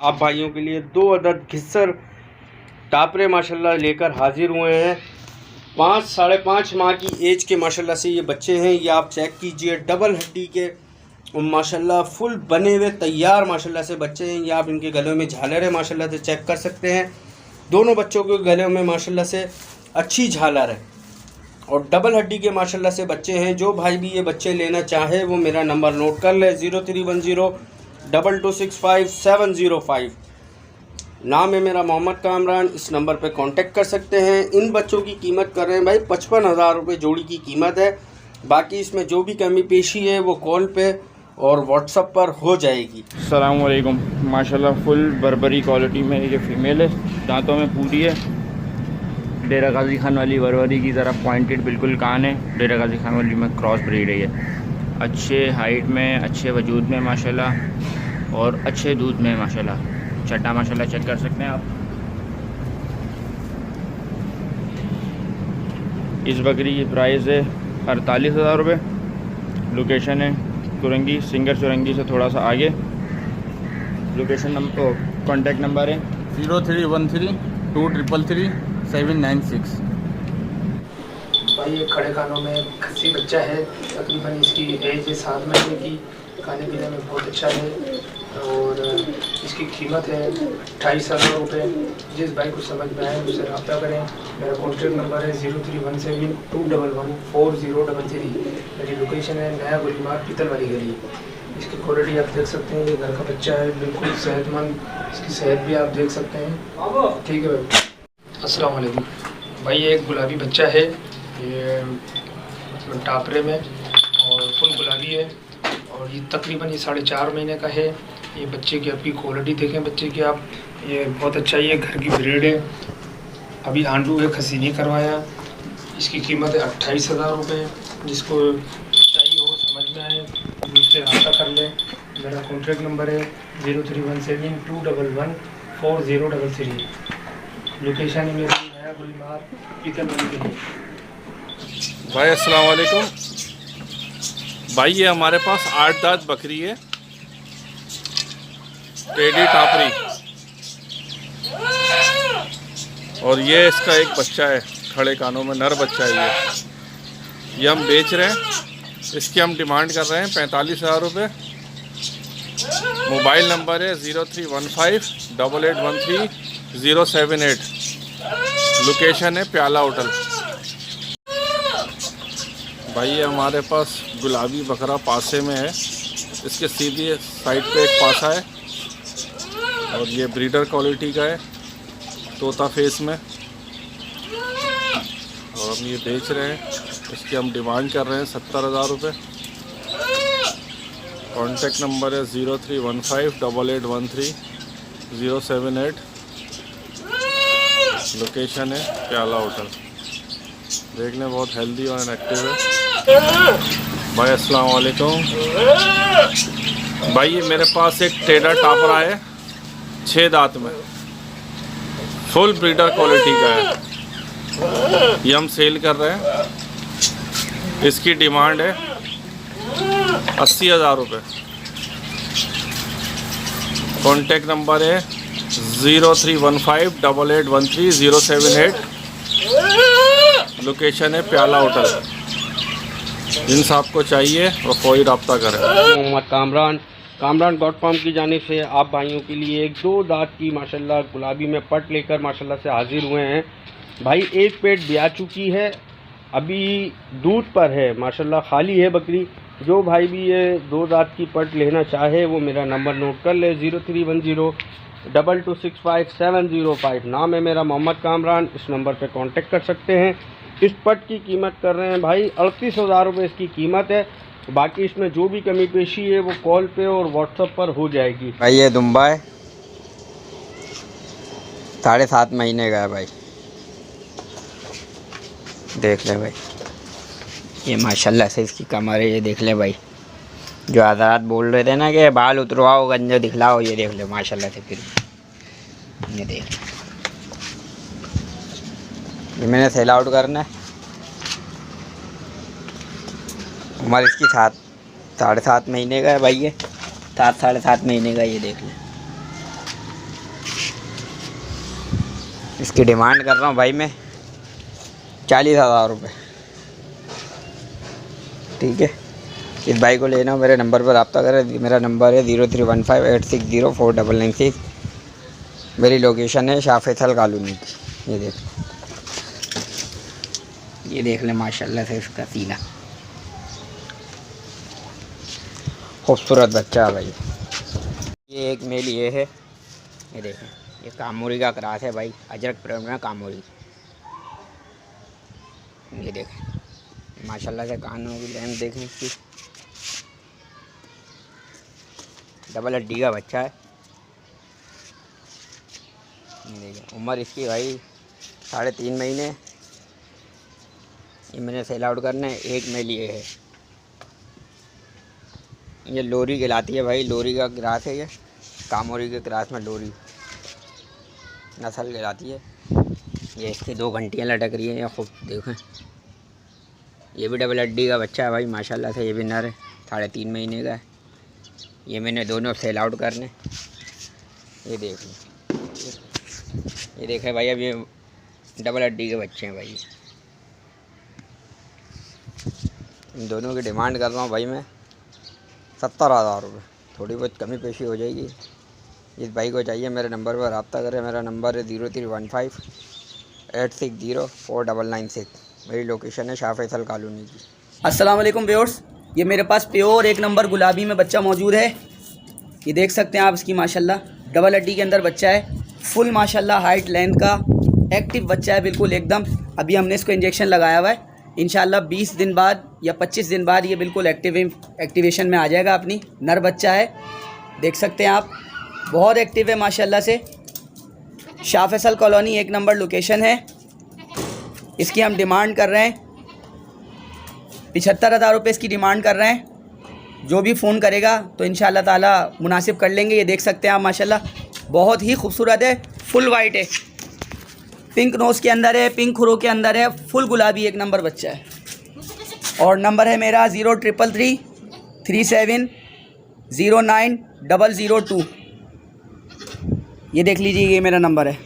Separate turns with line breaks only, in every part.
आप भाइयों के लिए 2 अदद घिस्सर टापरे माशाल्लाह लेकर हाजिर हुए हैं। 5 साढ़े 5 माह की एज के माशाल्लाह से ये बच्चे हैं। ये आप चेक कीजिए, डबल हड्डी के और माशाल्लाह फुल बने हुए तैयार माशाल्लाह से बच्चे हैं। ये आप इनके गलों में झालर है माशाल्लाह से चेक कर सकते हैं। दोनों बच्चों के गले में माशाल्लाह से अच्छी झालर है और डबल हड्डी के माशाल्लाह से बच्चे हैं। जो भाई भी ये बच्चे लेना चाहे वो मेरा नंबर नोट कर ले, 03102265 नाम है मेरा मोहम्मद कामरान। इस नंबर पे कांटेक्ट कर सकते हैं। इन बच्चों की कीमत कर रहे हैं भाई 55,000 रुपये जोड़ी की कीमत है। बाकी इसमें जो भी कमी पेशी है वो कॉल पे और व्हाट्सएप पर हो जाएगी।
अस्सलाम वालेकुम। माशाल्लाह फुल बर्बरी क्वालिटी में ये फ़ीमेल है, दांतों में पूरी है। डेरा गाजी खान वाली बर्बरी की ज़रा पॉइंटेड बिल्कुल कान है। डेरा गाजी खान वाली में क्रॉस ब्रीड है ये। अच्छे हाइट में, अच्छे वजूद में माशाल्लाह और अच्छे दूध में माशाल्लाह। चट्टा माशाल्लाह चेक कर सकते हैं आप। इस बकरी की प्राइस है 48,000 रुपये। लोकेशन है चुरंगी, सिंगर चुरंगी से थोड़ा सा आगे। लोकेशन नंबर, कॉन्टैक्ट नंबर है
0313233796।
भाई ये खड़े कानों में खस्सी बच्चा है। तकरीबन इसकी एज है 7 महीने की। खाने पीने में बहुत अच्छा है और इसकी कीमत है 28,000 रुपये। जिस भाई को समझ में आए उनसे रब्ता करें। मेरा कॉन्टैक्ट नंबर है 031721114033। मेरी लोकेशन है नया गुलीमार पीतल वाली गली। इसकी क्वालिटी आप देख सकते हैं। ये घर का बच्चा है, बिल्कुल सेहतमंद। इसकी सेहत भी आप देख सकते हैं। ठीक है भाई। अस्सलाम वालेकुम भाई। ये एक गुलाबी बच्चा है, ये टापरे में और फुल गुलाबी है और ये तकरीबन ये 4.5 महीने का है। ये बच्चे की आपकी क्वालिटी देखें बच्चे की आप, ये बहुत अच्छा, ये घर की ब्रीड है। अभी आंडू है, खसी नहीं करवाया। इसकी कीमत है 28,000 रुपये। जिसको चाहिए हो, समझ में आए, मुझसे रब्ता कर लें। मेरा कॉन्टैक्ट नंबर है 031721114033। लोकेशन है मेरी नया गुलीमार पीतल वाली गली।
भाई अस्सलाम वालेकुम। भाई ये हमारे पास 8 दांत बकरी है, टेडी टापरी, और ये इसका एक बच्चा है खड़े कानों में, नर बच्चा है ये हम बेच रहे हैं। इसकी हम डिमांड कर रहे हैं 45,000 रुपये। मोबाइल नंबर है 03158813 लोकेशन है प्याला होटल। भाई ये हमारे पास गुलाबी बकरा पासे में है। इसके सीधी साइड पे एक पासा है और ये ब्रीडर क्वालिटी का है, तोता फेस में, और हम ये बेच रहे हैं। इसकी हम डिमांड कर रहे हैं 70,000 रुपये। कॉन्टैक्ट नंबर है 03158813 लोकेशन है प्याला होटल। देखने बहुत हेल्दी और एक्टिव है। भाई अस्सलाम वालेकुम। भाई ये मेरे पास एक टेडा टापरा है 6 दांत में, फुल ब्रीडर क्वालिटी का है। ये हम सेल कर रहे हैं। इसकी डिमांड है 80,000 रुपये। कॉन्टैक्ट नंबर है 03158813 लोकेशन है प्याला होटल। जिन साहब को चाहिए वो कोई रब्ता करें।
मोहम्मद कामरान.com की जानिब से आप भाइयों के लिए एक 2 दांत की माशाल्लाह गुलाबी में पट लेकर माशाल्लाह से हाजिर हुए हैं। भाई एक पेट ब्याह चुकी है, अभी दूध पर है माशाल्लाह, खाली है बकरी। जो भाई भी ये 2 दांत की पट लेना चाहे वो मेरा नंबर नोट कर ले, 03102265 नाम है मेरा मोहम्मद कामरान। इस नंबर पे कांटेक्ट कर सकते हैं। इस पट की कीमत कर रहे हैं भाई 38,000 रुपये इसकी कीमत है। बाकी इसमें जो भी कमी पेशी है वो कॉल पे और व्हाट्सएप पर हो जाएगी।
भाई ये दुम्बा है, 7.5 महीने का है भाई। देख ले भाई, ये माशाल्लाह से इसकी कमर है। ये देख ले भाई, जो आज़ाद बोल रहे थे ना कि बाल उतरवाओ, गंजे दिखलाओ, ये देख ले माशाल्लाह से। फिर ये देख, ये मैंने सेल आउट करना है। उम्र इसकी 7.5 महीने का है भाई। ये 7 साढ़े 7 महीने का, ये देख ले। इसकी डिमांड कर रहा हूँ भाई मैं 40,000 रुपये। ठीक है, इस भाई को लेना हो मेरे नंबर पर रब्ता करें। मेरा नंबर है 031586049996। मेरी लोकेशन है शाह फैसल कॉलोनी की। ये देख लें माशाल्लाह से इसका सीना, खूबसूरत बच्चा है भाई। ये एक मेल ये है, ये देखें, ये कामोरी का क्रास है भाई, अजरक प्रेम में कामोरी। ये देखें माशाल्लाह से कानों की लेंथ देखें इसकी, डबल हड्डी का बच्चा है। ये देखें उम्र इसकी भाई 3.5 महीने। ये मैंने सेल आउट करना है। एक मेल ये है, ये लोरी कहलाती है भाई, लोरी का क्रास है। ये कामोरी के क्रास में लोरी नस्ल कहलाती है। ये इसकी 2 घंटियाँ लटक रही हैं। ये खूब देखें, ये भी डबल हड्डी का बच्चा है भाई माशाल्लाह से। ये भी नर है, 3.5 महीने का है। ये मैंने दोनों सेल आउट करने। ये देख लो, ये देखें भाई, अब ये डबल हड्डी के बच्चे हैं भाई। इन दोनों की डिमांड कर रहा हूँ भाई मैं 70,000 रुपये। थोड़ी बहुत कमी पेशी हो जाएगी। इस भाई को चाहिए मेरे नंबर पर रब्ता करें। मेरा नंबर है 031586049996। मेरी लोकेशन है शाह फैसल कॉलोनी की।
अस्सलाम वालेकुम व्यूअर्स, ये मेरे पास प्योर 1 नंबर गुलाबी में बच्चा मौजूद है। ये देख सकते हैं आप इसकी माशाल्लाह डबल हड्डी के अंदर बच्चा है। फुल माशाल्लाह हाइट लेंथ का एक्टिव बच्चा है बिल्कुल एकदम। अभी हमने इसको इंजेक्शन लगाया हुआ है। इंशाल्लाह 20 दिन बाद या 25 दिन बाद ये बिल्कुल एक्टिवेशन में आ जाएगा अपनी। नर बच्चा है, देख सकते हैं आप, बहुत एक्टिव है माशाल्लाह से। Shah Faisal colony 1 number location है। इसकी हम डिमांड कर रहे हैं 75,000 रुपये इसकी डिमांड कर रहे हैं। जो भी फ़ोन करेगा तो इंशाल्लाह ताला मुनासिब कर लेंगे। ये देख सकते हैं आप माशाल्लाह बहुत ही खूबसूरत है, फुल वाइट है, पिंक नोज़ के अंदर है, पिंक खुरों के अंदर है, फुल गुलाबी 1 नंबर बच्चा है। और नंबर है मेरा 033337090002। ये देख लीजिए, ये मेरा नंबर है।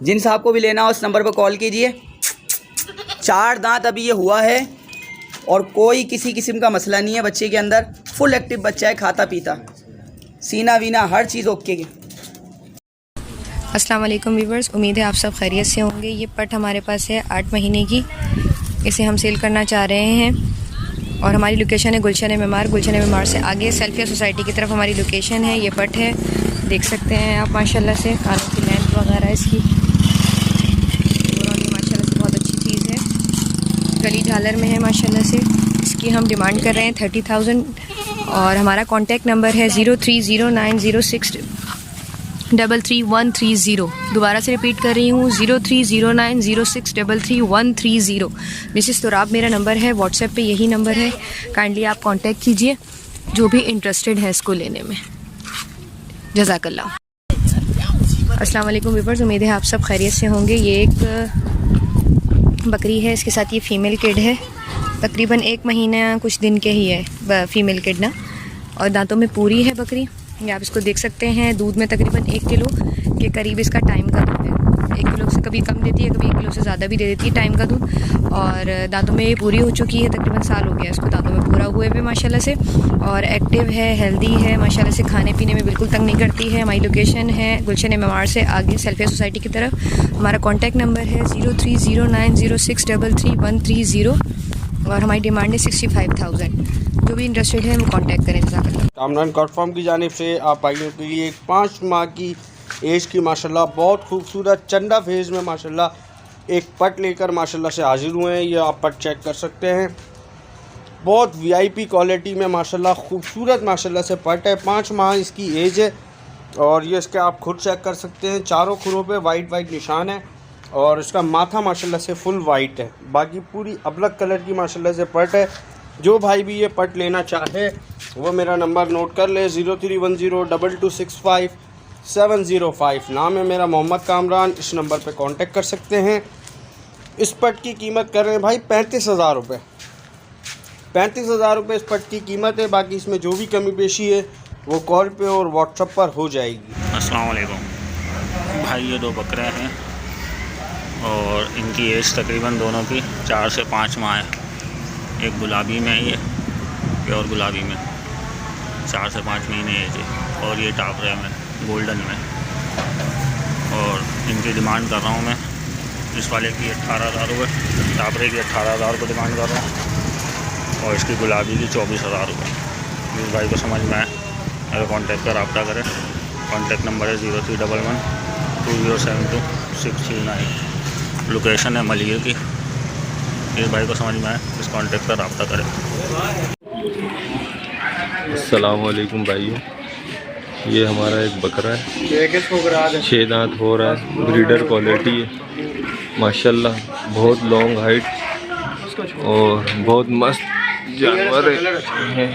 जिन साहब को भी लेना हो उस नंबर पर कॉल कीजिए। 4 दांत अभी ये हुआ है और कोई किसी किस्म का मसला नहीं है बच्चे के अंदर। फुल एक्टिव बच्चा है, खाता पीता, सीना वीना हर चीज़ ओके की।
अस्सलाम वालेकुम व्यूवर्स, उम्मीद है आप सब खैरियत से होंगे। ये पट हमारे पास है 8 महीने की। इसे हम सेल करना चाह रहे हैं और हमारी लोकेशन है गुलशन मेमार। गुलशन मेमार से आगे सेल्फिया सोसाइटी की तरफ हमारी लोकेशन है। ये पट है, देख सकते हैं आप माशाल्लाह से कानों की लेंथ वगैरह इसकी माशाल्लाह से बहुत अच्छी चीज़ है। गली झालर में है माशाल्लाह से। इसकी हम डिमांड कर रहे हैं 30,000 और हमारा कॉन्टैक्ट नंबर है 030906333130। दोबारा से रिपीट कर रही हूँ 030906333130। मिसेस तुराब मेरा नंबर है, व्हाट्सएप पे यही नंबर है। काइंडली आप कांटेक्ट कीजिए जो भी इंटरेस्टेड है इसको लेने में। जज़ाकल्लाह। अस्सलाम वालेकुम व्यूअर्स, उम्मीद है आप सब खैरियत से होंगे। ये एक बकरी है, इसके साथ ये फ़ीमेल किड है। तकरीबन 1 महीना कुछ दिन के ही है फ़ीमेल किड ना, और दांतों में पूरी है बकरी। ये आप इसको देख सकते हैं। दूध में तकरीबन 1 किलो के करीब इसका टाइम का दूध है। 1 किलो से कभी कम देती है, कभी 1 किलो से ज़्यादा भी दे देती है टाइम का दूध। और दांतों में ये पूरी हो चुकी है, तकरीबन साल हो गया इसको दांतों में पूरा हुए हुए माशाल्लाह से। और एक्टिव है, हेल्दी है माशाल्लाह से, खाने पीने में बिल्कुल तंग नहीं करती है। हमारी लोकेशन है गुलशन मेमार से आगे सेल्फिया सोसाइटी की तरफ। हमारा कॉन्टैक्ट नंबर है 030906333130 और हमारी डिमांड है 65,000। जो भी इंटरेस्टेड है वो कांटेक्ट करें।
कामरान कॉट फार्म की जानिब से आप भाइयों के लिए एक 5 माह की एज की माशाल्लाह बहुत खूबसूरत चंदा फेज में माशाल्लाह एक पट लेकर माशाल्लाह से हाजिर हुए हैं। ये आप पट चेक कर सकते हैं, बहुत वीआईपी क्वालिटी में माशाल्लाह खूबसूरत माशाल्लाह से पट है। 5 माह इसकी एज है और ये इसके आप खुद चेक कर सकते हैं। चारों खुरों पे वाइट निशान है और इसका माथा माशाल्लाह से फुल वाइट है। बाकी पूरी अबलग कलर की माशाल्लाह से पट है। जो भाई भी ये पट लेना चाहे वो मेरा नंबर नोट कर ले 03102265 नाम है मेरा मोहम्मद कामरान। इस नंबर पे कांटेक्ट कर सकते हैं। इस पट की कीमत कर रहे हैं भाई 35,000 रुपये। 35,000 रुपये इस पट की कीमत है। बाकी इसमें जो भी कमी पेशी है वो कॉल पे और व्हाट्सएप पर हो जाएगी।
अस्सलाम वालेकुम भाई, ये 2 बकरे हैं और इनकी एज तकरीबन दोनों की 4 से 5 माह है। एक गुलाबी में है, ये प्योर गुलाबी में 4 से 5 महीने एज है, और ये टापरे में गोल्डन में। और इनकी डिमांड कर रहा हूँ मैं, इस वाले की 18,000 रुपये, टापरे की 18,000 को डिमांड कर रहा हूँ, और इसकी गुलाबी की 24,000 रुपये। इस भाई को समझ में आए मेरे कॉन्टैक्ट पर रब्ता करें। कॉन्टैक्ट नंबर है 0311 2072 639। लोकेशन है मलियर की। इस भाई को समझ में आए इस कॉन्टैक्ट पर रब्ता करें।
अस्सलाम वालेकुम भाइयों, ये हमारा एक बकरा है, 6 दांत हो रहा है, ब्रीडर क्वालिटी है माशाल्लाह, बहुत लॉन्ग हाइट और बहुत मस्त जानवर है,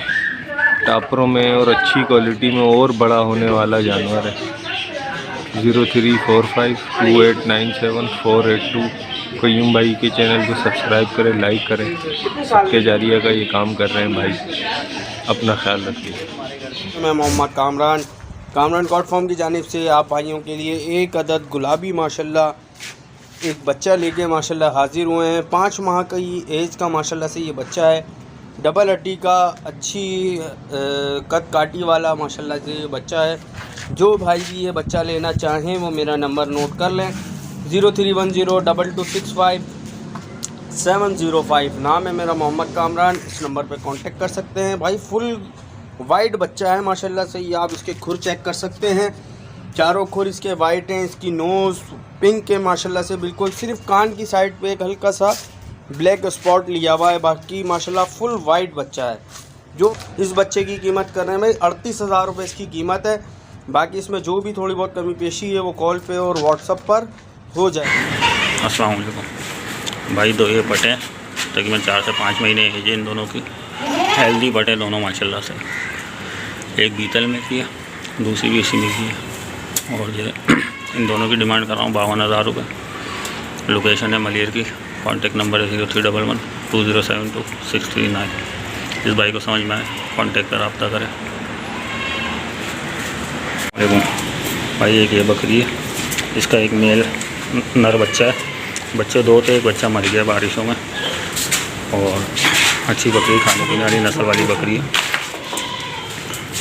टापरों में और अच्छी क्वालिटी में और बड़ा होने वाला जानवर है। 03452897 क़य्यूम भाई के चैनल को सब्सक्राइब करें, लाइक करें। सबके जारिया का ये काम कर रहे हैं भाई, अपना ख्याल रखिए।
मैं मोहम्मद कामरान कॉट फॉर्म की जानिब से आप भाइयों के लिए एक अदद गुलाबी माशाल्लाह एक बच्चा लेके माशाल्लाह हाजिर हुए हैं। 5 माह का ही एज का माशाल्लाह से ये बच्चा है, डबल हड्डी का, अच्छी कद काटी वाला माशाल्लाह से ये बच्चा है। जो भाई भी ये बच्चा लेना चाहें वो मेरा नंबर नोट कर लें, 03102265 नाम है मेरा मोहम्मद कामरान। इस नंबर पे कांटेक्ट कर सकते हैं भाई। फुल वाइट बच्चा है माशाल्लाह से, ये आप इसके खुर चेक कर सकते हैं, चारों खुर इसके वाइट हैं, इसकी नोज़ पिंक है माशाल्लाह से बिल्कुल। सिर्फ कान की साइड पे एक हल्का सा ब्लैक स्पॉट लिया हुआ है, बाकी माशाल्लाह फुल वाइट बच्चा है। जो इस बच्चे की कीमत कर रहे हैं भाई 38,000 रुपये इसकी कीमत है। बाकी इसमें जो भी थोड़ी बहुत कमी पेशी है वो कॉल पे और व्हाट्सएप पर हो जाएगी।
अस्सलाम वालेकुम भाई, 2 ये पटे तकरीबन 4 से 5 महीने एज है इन दोनों की। हेल्दी पटे दोनों माशाल्लाह से। एक बीतल में की है, दूसरी भी इसी में की है। और ये इन दोनों की डिमांड कर रहा हूँ 52,000 रुपये। लोकेशन है मलियर की। कॉन्टैक्ट नंबर है 0311 2072 639। इस भाई को समझ में आए कॉन्टैक्ट पर रब्ता करें। भाई एक ये बकरी है, इसका एक मेल नर बच्चा है, बच्चे 2 थे, एक बच्चा मर गया बारिशों में। और अच्छी बकरी, खाने पीने वाली नस्ल वाली बकरी है।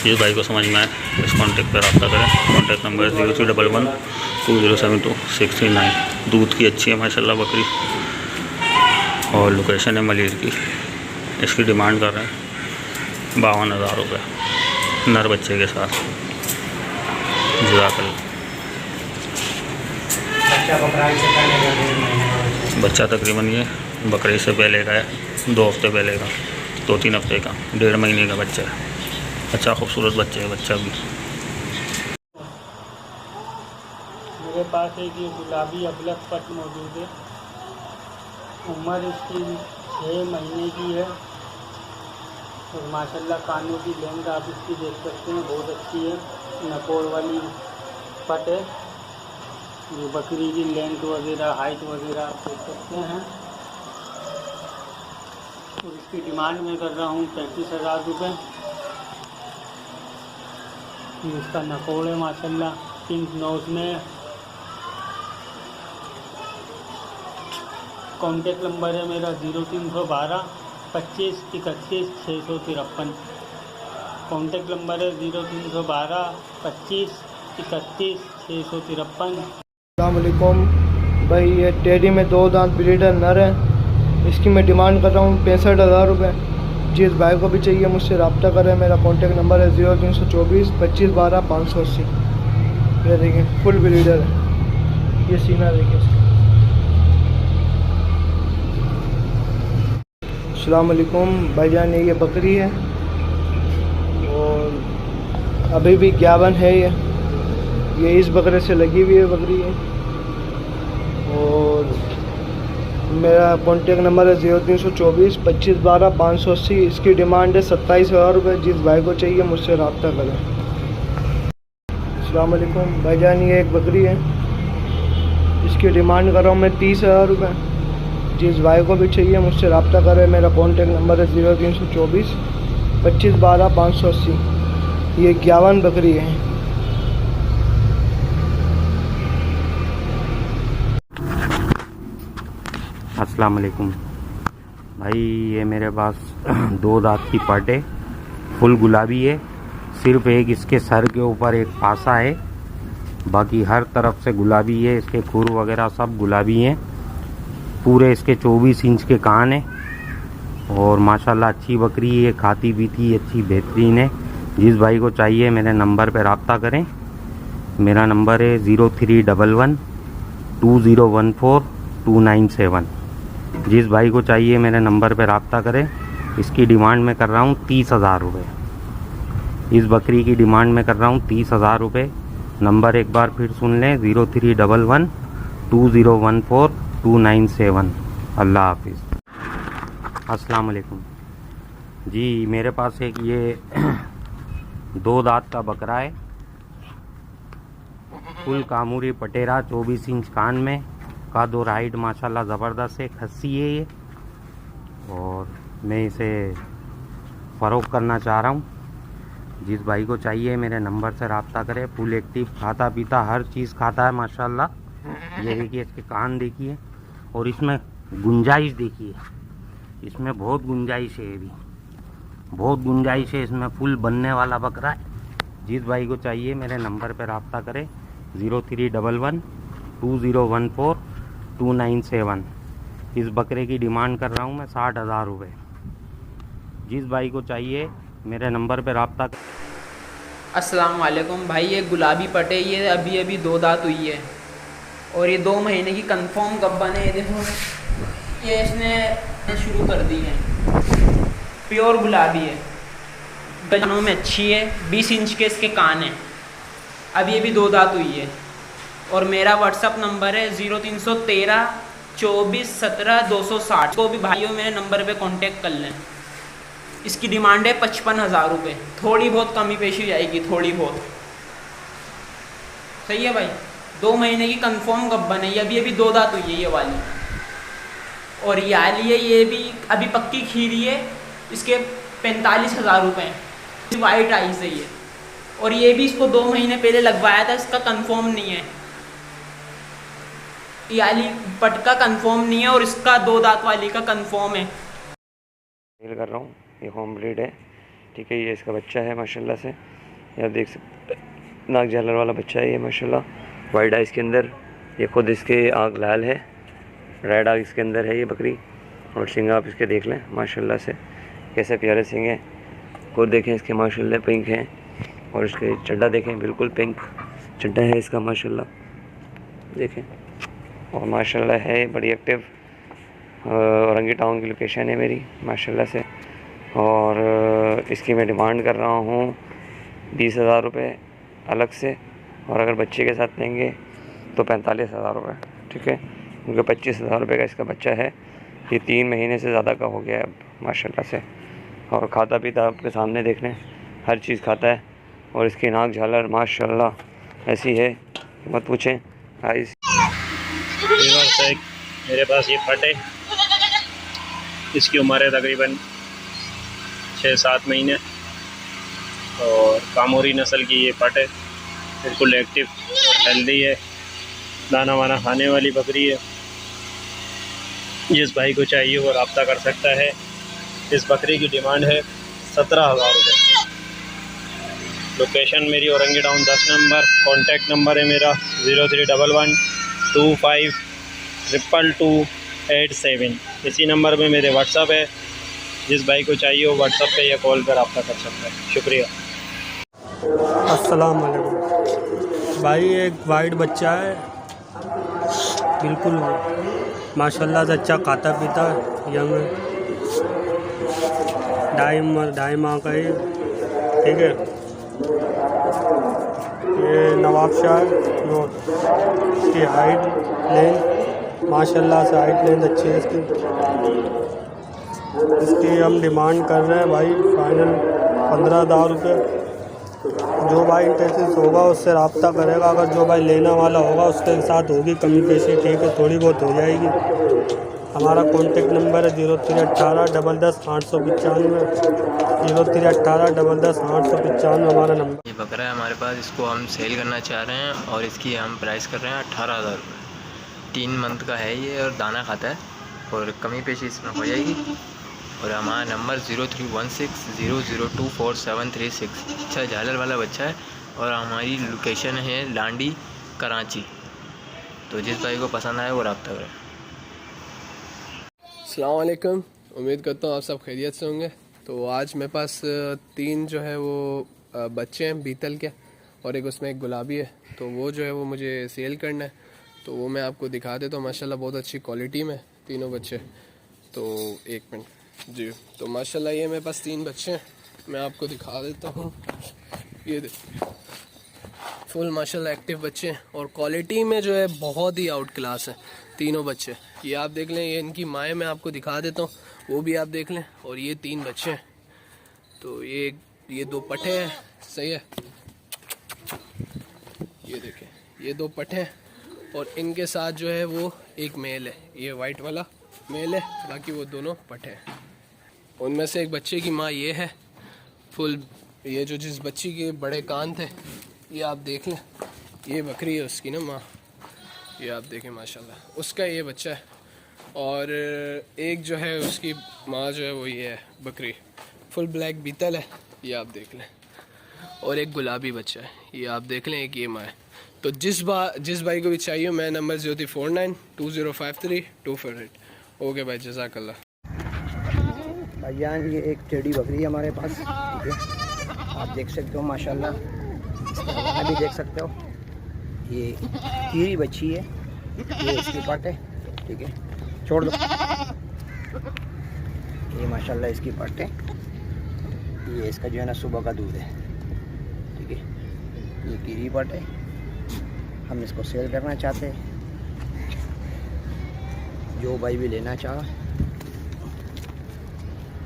इस भाई को समझ में आए इस कॉन्टैक्ट पर रब्ता करें। कॉन्टैक्ट नंबर है 0311 2072 639। दूध की अच्छी है माशाल्लाह बकरी, और लोकेशन है मलिर की। इसकी डिमांड कर रहे हैं 52,000 रुपये नर बच्चे के साथ। जज़ाकल्लाह। बच्चा तकरीबन ये बकरे से पहले का है, 2 हफ्ते पहले का, 2-3 हफ्ते का, 1.5 महीने का बच्चा है। अच्छा खूबसूरत बच्चा है बच्चा भी।
मेरे पास एक ये गुलाबी अबलग पट मौजूद है। उम्र इसकी 6 महीने की है और माशाल्लाह कानों की लेंथ आप इसकी देख सकते हैं, बहुत अच्छी है। नकोर वाली पट है। ये बकरी की लेंथ वगैरह, हाइट वगैरह आप देख सकते हैं। और इसकी डिमांड मैं कर रहा हूँ 35,000 रुपये। इसका नकोर है माशाल्लाह, पिंक नोज में। कॉन्टैक्ट नंबर है मेरा 0312 25 31 653। कॉन्टैक्ट नंबर है 0312 25 31 653।
अस्सलामुअलैकुम भाई, ये टेडी में 2 दांत ब्रीडर नर है, इसकी मैं डिमांड कर रहा हूँ 65,000 रुपये। जिस भाई को भी चाहिए मुझसे रब्ता करें। मेरा कॉन्टैक्ट नंबर है 0324 25 12 580। ये देखिए फुल ब्रीडर है, ये सीना देखिए इसका। अस्सलाम वालेकुम भाईजान, ये बकरी है और अभी भी 51 है। ये इस बकरे से लगी हुई है बकरी है। और मेरा कॉन्टैक्ट नंबर है 0324 25 12 580। इसकी डिमांड है 27,000 रुपये। जिस भाई को चाहिए मुझसे रब्ता करें। अस्सलाम वालेकुम भाईजान, ये एक बकरी है, इसकी डिमांड कर रहा हूँ मैं 30,000 रुपये। जिस भाई को भी चाहिए मुझसे रब्ता करें। मेरा कॉन्टैक्ट नंबर है 0324 25 12 580। ये 51 बकरी है।
अस्सलाम वालेकुम भाई, ये मेरे पास 2 दांत की पट है, फुल गुलाबी है। सिर्फ एक इसके सर के ऊपर एक पासा है, बाकी हर तरफ से गुलाबी है। इसके खुर वगैरह सब गुलाबी हैं। पूरे इसके 24 इंच के कान है और माशाल्लाह अच्छी बकरी है, खाती पीती अच्छी बेहतरीन है। जिस भाई को चाहिए मेरे नंबर पर रब्ता करें। मेरा नंबर है 0311 2014 297। जिस भाई को चाहिए मेरे नंबर पर रब्ता करें। इसकी डिमांड मैं कर रहा हूँ 30,000 रुपये। इस बकरी की डिमांड मैं कर रहा हूँ 30,000 रुपये। नंबर एक बार फिर सुन लें, 0311 2014 297। अल्लाह हाफिज़। अस्सलाम वालेकुम जी, मेरे पास एक ये 2 दांत का बकरा है, फुल कामूरी पटेरा, 24 इंच कान में का, 2 हाइट माशाल्लाह ज़बरदस्त है, खस्सी है ये। और मैं इसे फ़रोख्त करना चाह रहा हूँ। जिस भाई को चाहिए मेरे नंबर से रब्ता करें। फुल एक्टिव, खाता पीता हर चीज़ खाता है माशाल्लाह। ये देखिए इसके कान देखिए और इसमें गुंजाइश देखिए, इसमें बहुत गुंजाइश है, ये भी बहुत गुंजाइश है इसमें, फुल बनने वाला बकरा है। जिस भाई को चाहिए मेरे नंबर पर रब्ता करें, 0311 2014 297। इस बकरे की डिमांड कर रहा हूँ मैं 60,000 रुपये। जिस भाई को चाहिए मेरे नंबर पर रब्ता।
अस्सलाम वालेकुम भाई, ये गुलाबी पटे, ये अभी अभी 2 दांत हुई है और ये 2 महीने की कंफर्म गब्बन है। ये देखो, ये इसने शुरू कर दी है, प्योर गुलाबी है, गजनों में अच्छी है, 20 इंच के इसके कान हैं। अभी ये भी 2 दांत हुई है और मेरा व्हाट्सअप नंबर है 0313 24 17 260। को भी भाइयों मेरे नंबर पे कांटेक्ट कर लें। इसकी डिमांड है 55,000 रुपये। थोड़ी बहुत कमी पेशी जाएगी, थोड़ी बहुत। सही है भाई, 2 महीने की कंफर्म गब्बन है। ये अभी 2 दांत हुई है ये वाली, और ये आली है, ये भी अभी पक्की खीरी है। इसके 45,000 रुपये। वाइट आइज है ये, और ये भी इसको 2 महीने पहले लगवाया था, इसका कंफर्म नहीं है। ये आली पट का कंफर्म नहीं है और इसका 2 दांत वाली का कंफर्म है।
सेल कर रहा हूँ, ये होम ब्रीड है, ठीक है। ये इसका बच्चा है माशाल्लाह से, ये आप देख सकते हैं, नाक झालर वाला बच्चा है ये माशाल्लाह। वाइट आइज के अंदर, ये खुद इसके आँख लाल है, रेड आग इसके अंदर है ये बकरी। और सिंग आप इसके देख लें माशाल्लाह से, कैसे प्यारे सिंग हैं। खुद देखें इसके माशाल्लाह पिंक हैं, और इसके चड्डा देखें बिल्कुल पिंक चड्डा है इसका माशाल्लाह, देखें। और माशाल्लाह है बड़ी एक्टिव। औरंगी टाउन की लोकेशन है मेरी माशाल्लाह से। और इसकी मैं डिमांड कर रहा हूँ 20,000 रुपये अलग से, और अगर बच्चे के साथ लेंगे तो 45,000 रुपये, ठीक है। क्योंकि 25,000 रुपये का इसका बच्चा है। ये 3 महीने से ज़्यादा का हो गया है अब माशाल्लाह से। और खाता पीता आपके सामने देख लें, हर चीज़ खाता है। और इसकी नाक झालर माशाल्लाह ऐसी है मत पूछें। आइस
मेरे पास ये पट है, इसकी उम्र है तकरीबन 6-7 महीने, और कामोरी नस्ल की ये पट है, बिल्कुल एक्टिव और हेल्दी है, दाना वाना खाने वाली बकरी है। जिस भाई को चाहिए वो रब्ता कर सकता है। इस बकरी की डिमांड है 17,000 रुपये। लोकेशन मेरी Orangi town 10 number. Contact number है मेरा 0311 25 222 87। इसी नंबर पे मेरे व्हाट्सअप है। जिस भाई को चाहिए वो व्हाट्सअप पे या कॉल पर रब्ता कर सकता है। शुक्रिया।
अस्सलाम वालेकुम भाई, एक वाइट बच्चा है, बिल्कुल माशाल्लाह से अच्छा खाता पीता, यंग, 2.5 माह का ही, ठीक है। ये नवाबशाह इसकी हाइट लेंथ माशाल्लाह से, हाइट लेंथ अच्छी है इसकी। इसकी हम डिमांड कर रहे हैं भाई फाइनल 15,000 रुपये। जो भाई इंटरेस्ट होगा उससे रब्ता करेगा। अगर जो भाई लेने वाला होगा उसके साथ होगी कमी पेशी, ठीक है, थोड़ी बहुत हो जाएगी। हमारा कॉन्टेक्ट नंबर है 0318 1010 895, 0318 1010 895 हमारा नंबर।
ये बकरा है हमारे पास, इसको हम सेल करना चाह रहे हैं और इसकी हम प्राइस कर रहे हैं 18,000 रुपये। 3 मंथ का है ये और दाना खाता है और कमी पेशी इसमें हो जाएगी। और हमारा नंबर 031600247336। अच्छा झालर वाला बच्चा है और हमारी लोकेशन है लांडी कराची। तो जिस भाई को पसंद आए वो रब्ता करें।
अस्सलाम वालेकुम, उम्मीद करता हूँ आप सब खैरियत से होंगे। तो आज मेरे पास 3 जो है वो बच्चे हैं बीतल के और उसमें एक गुलाबी है। तो वो जो है वो मुझे सेल करना है, तो वो मैं आपको दिखा देता हूँ। माशाल्लाह बहुत अच्छी क्वालिटी में तीनों बच्चे। तो एक मिनट जी। तो माशाल्लाह ये मेरे पास 3 बच्चे हैं, मैं आपको दिखा देता हूँ। ये फुल माशाल्लाह एक्टिव बच्चे हैं और क्वालिटी में जो है बहुत ही आउट क्लास है तीनों बच्चे। ये आप देख लें, ये इनकी माएँ मैं आपको दिखा देता हूँ, वो भी आप देख लें। और ये 3 बच्चे हैं। तो ये 2 पट्ठे हैं, सही है। ये देखें, ये 2 पट्ठे हैं और इनके साथ जो है वो एक मेल है, ये वाइट वाला मेल है, बाकी वो दोनों पट्ठे हैं। उनमें से एक बच्चे की माँ ये है फुल। ये जो जिस बच्ची के बड़े कान थे ये आप देख लें, ये बकरी है उसकी ना माँ, ये आप देखें माशाल्लाह उसका ये बच्चा है। और एक जो है उसकी माँ जो है वो ये है बकरी, फुल ब्लैक बीतल है, ये आप देख लें। और एक गुलाबी बच्चा है, ये आप देख लें, एक ये माँ है। तो जिस भाई को भी चाहिए, मैं नंबर 0349205324। ओके भाई, जज़ाकल्लाह।
भाईजान ये एक टेडी बकरी है हमारे पास, ठीक है। आप देख सकते हो माशाल्लाह, इसका भी देख सकते हो। ये कीरी बच्ची है, ये इसकी पट है, ठीक है। छोड़ दो, ये माशाल्लाह इसकी पट है। ये इसका जो है ना सुबह का दूध है, ठीक है। ये कीरी पट है, हम इसको सेल करना चाहते हैं। जो भाई भी लेना चाहा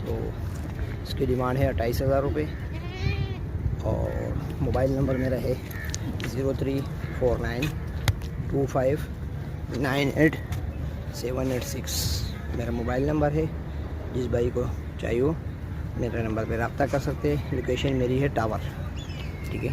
तो इसकी डिमांड है 28,000 रुपये। और मोबाइल नंबर मेरा है 034925988786 मेरा मोबाइल नंबर है। जिस भाई को चाहिए हो मेरे नंबर पे रब्ता कर सकते हैं। लोकेशन मेरी है टावर, ठीक है।